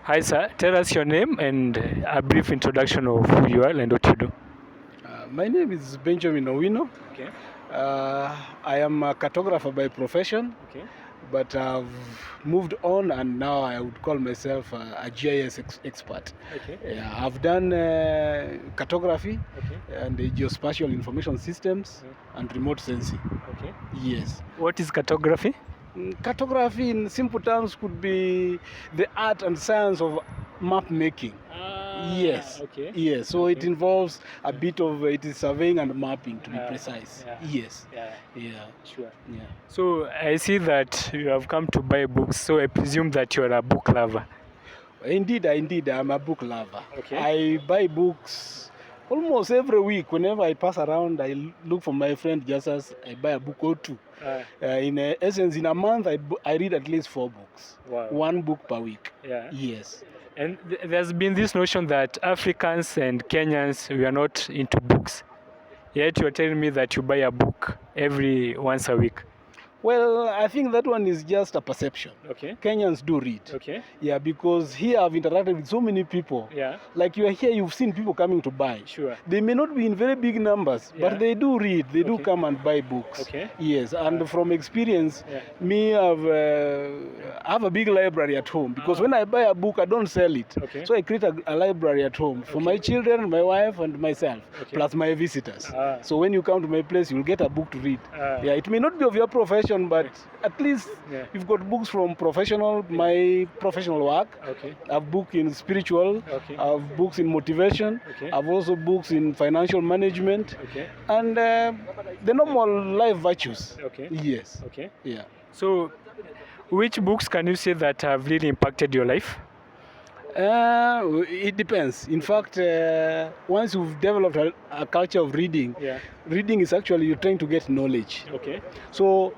Hi, sir. Tell us your name and a brief introduction of who you are and what you do. My name is Benjamin Owino. Okay. I am a cartographer by profession, Okay. but I've moved on and now I would call myself a GIS expert. Okay. Yeah, I've done cartography Okay. and geospatial information systems and remote sensing. Okay. Yes. What is cartography? Cartography in simple terms could be the art and science of map making. Yes. Okay. Yes. So Okay. it involves a bit of it is surveying and mapping to be precise. Yeah. Yes. Yeah. Yeah. Sure. Yeah. So I see that you have come to buy books. So I presume that you are a book lover. Indeed, I'm a book lover. Okay. I buy books almost every week. Whenever I pass around, I look for my friend just as I buy a book or two. In essence, in a month, I read at least 4 books. Wow. 1 book per week. Yeah. Yes. And there's been this notion that Africans and Kenyans, we are not into books. Yet you're telling me that you buy a book every once a week. Well, I think that one is just a perception. Okay. Kenyans do read. Okay. Yeah, because here I've interacted with so many people. Yeah. Like you are here, you've seen people coming to buy. Sure. They may not be in very big numbers, but they do read. They do come and buy books. Okay. Yes, and from experience, me, I have a big library at home because when I buy a book, I don't sell it. Okay. So I create a library at home for my children, my wife, and myself, plus my visitors. So when you come to my place, you'll get a book to read. Yeah, it may not be of your profession, but at least you've got books from my professional work. Okay. I have books in spiritual. Okay. I have books in motivation. Okay. I have also books in financial management. Okay. And the normal life virtues. Okay. Yes. Okay. Yeah. So, which books can you say that have really impacted your life? It depends. In fact, once you've developed a culture of reading, reading is actually you're trying to get knowledge. Okay. So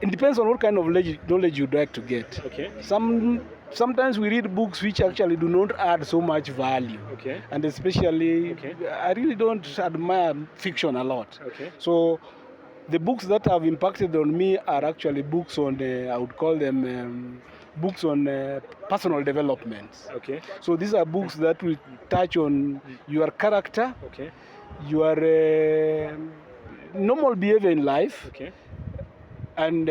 it depends on what kind of knowledge you'd like to get. Okay. Sometimes we read books which actually do not add so much value. Okay. And especially, I really don't admire fiction a lot. Okay. So the books that have impacted on me are actually books on, I would call them books on personal development. Okay. So these are books that will touch on your character, your normal behavior in life, and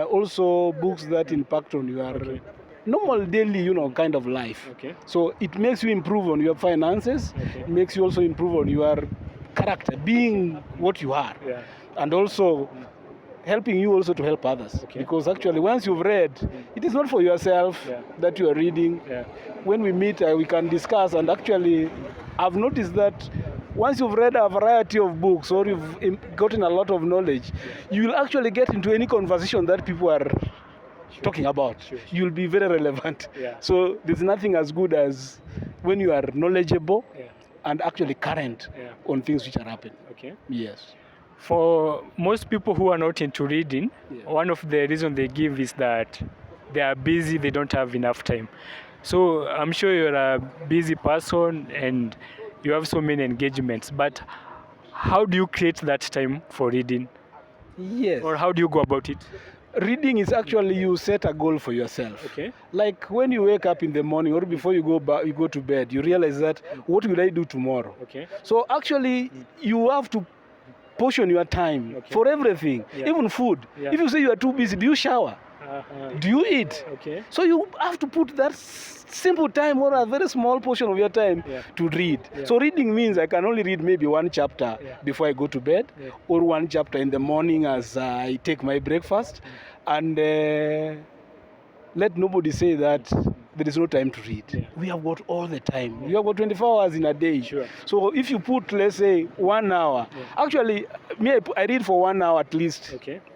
also books that impact on your normal daily, kind of life. Okay. So it makes you improve on your finances. It makes you also improve on your character, being what you are, and also helping you also to help others. Because actually, once you've read, it is not for yourself that you are reading. When we meet, we can discuss. And actually, I've noticed that once you've read a variety of books or you've gotten a lot of knowledge, you will actually get into any conversation that people are talking about. You'll be very relevant. So there's nothing as good as when you are knowledgeable and actually current on things which are happening. Okay. Yes. For most people who are not into reading, one of the reasons they give is that they are busy, they don't have enough time. So I'm sure you're a busy person and you have so many engagements, but how do you create that time for reading? Yes. Or how do you go about it? Reading is actually you set a goal for yourself. Okay. Like when you wake up in the morning or before you go to bed, you realize that what will I do tomorrow? Okay. So actually you have to portion your time for everything, even food. If you say you are too busy, do you shower? Do you eat? Okay. So you have to put that simple time or a very small portion of your time to read. So reading means I can only read maybe 1 chapter before I go to bed, or 1 chapter in the morning as I take my breakfast, and let nobody say that there is no time to read. We have got all the time. We have got 24 hours in a day. So if you put, let's say, 1 hour, actually, me, I read for 1 hour at least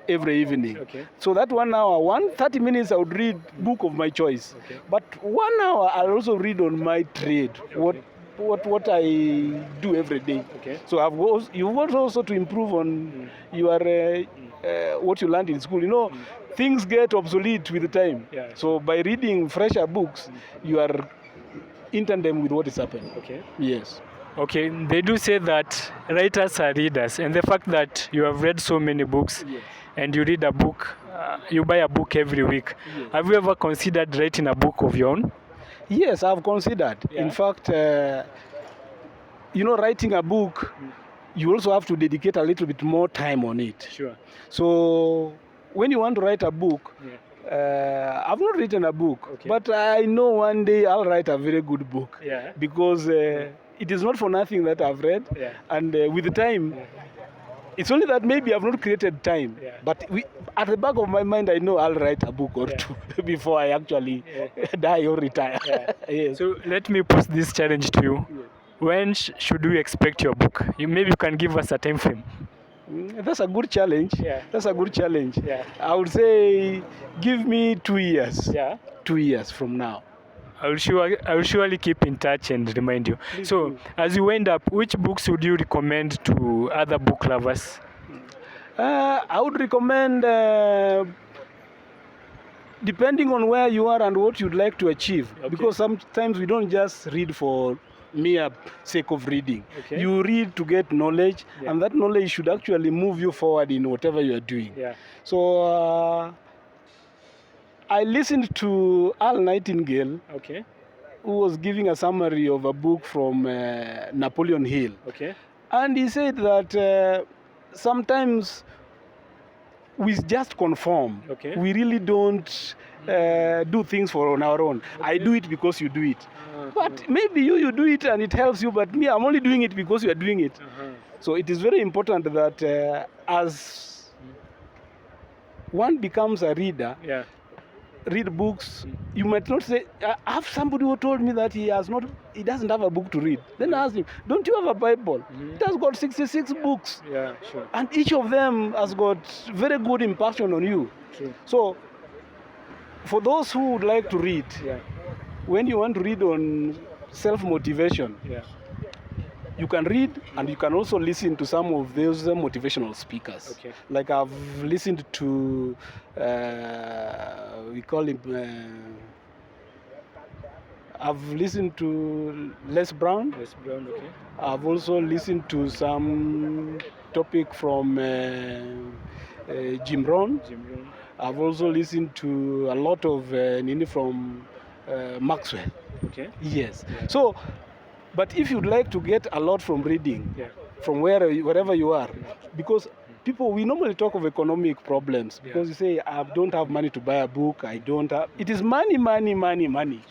every evening. So that 1 hour, 30 minutes I would read book of my choice. But 1 hour I'll also read on my trade, what I do every day. So you've got also to improve on your what you learned in school. Things get obsolete with the time. So by reading fresher books, you are in tandem with what is happening. Yes. Okay, they do say that writers are readers, and the fact that you have read so many books and you read a book, you buy a book every week. Have you ever considered writing a book of your own? Yes, I've considered. Yeah. In fact, writing a book, you also have to dedicate a little bit more time on it. Sure. So when you want to write a book, I've not written a book, but I know one day I'll write a very good book. Yeah. Because it is not for nothing that I've read, and with the time, it's only that maybe I've not created time. But at the back of my mind, I know I'll write a book or two before I actually die or retire. Yes. So let me pose this challenge to you. When should we expect your book? Maybe you can give us a time frame. That's a good challenge. That's a good challenge. I would say give me 2 years. 2 years from now. I will surely keep in touch and remind you. Please so, do. As you wind up, which books would you recommend to other book lovers? I would recommend, depending on where you are and what you'd like to achieve, because sometimes we don't just read for mere sake of reading. You read to get knowledge, and that knowledge should actually move you forward in whatever you are doing. So I listened to Al Nightingale, who was giving a summary of a book from Napoleon Hill. And he said that sometimes we just conform. We really don't do things on our own. I do it because you do it. But maybe you do it and it helps you, but me, I'm only doing it because you are doing it. So it is very important that as one becomes a reader, read books. You might not say, I have somebody who told me that he doesn't have a book to read. Then I asked him, don't you have a Bible? It has got 66 books. And each of them has got very good impaction on you. So for those who would like to read, when you want to read on self-motivation, you can read, and you can also listen to some of those motivational speakers. Like I've listened to, we call him, I've listened to Les Brown. I've also listened to some topic from Jim Rohn. I've also listened to a lot of from Maxwell. Yes. So, but if you'd like to get a lot from reading, from wherever you are, because we normally talk of economic problems, because you say, I don't have money to buy a book, I don't have, it is money.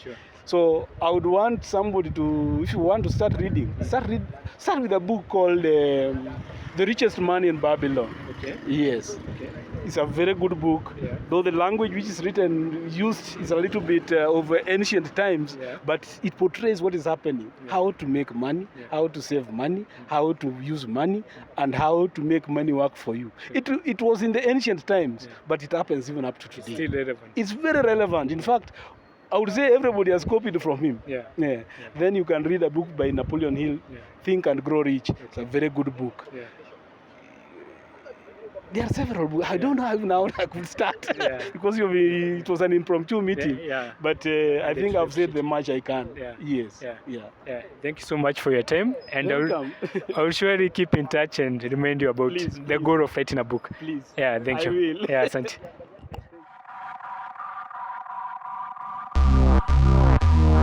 So I would want somebody to, if you want to start reading, start with a book called The Richest Man in Babylon. Yes. It's a very good book, though the language which is used is a little bit of ancient times, but it portrays what is happening, how to make money, how to save money, how to use money, and how to make money work for you. It was in the ancient times, but it happens even up to today. It's still relevant. It's very relevant. In fact, I would say everybody has copied from him. Then you can read a book by Napoleon Hill, Think and Grow Rich. It's a very good book. There are several books. I don't know how now I could start because it was an impromptu meeting. But I think I've said the much I can. Yes. Thank you so much for your time. And I'll surely keep in touch and remind you about the goal of writing a book. Please. Thank you. I will. Asante.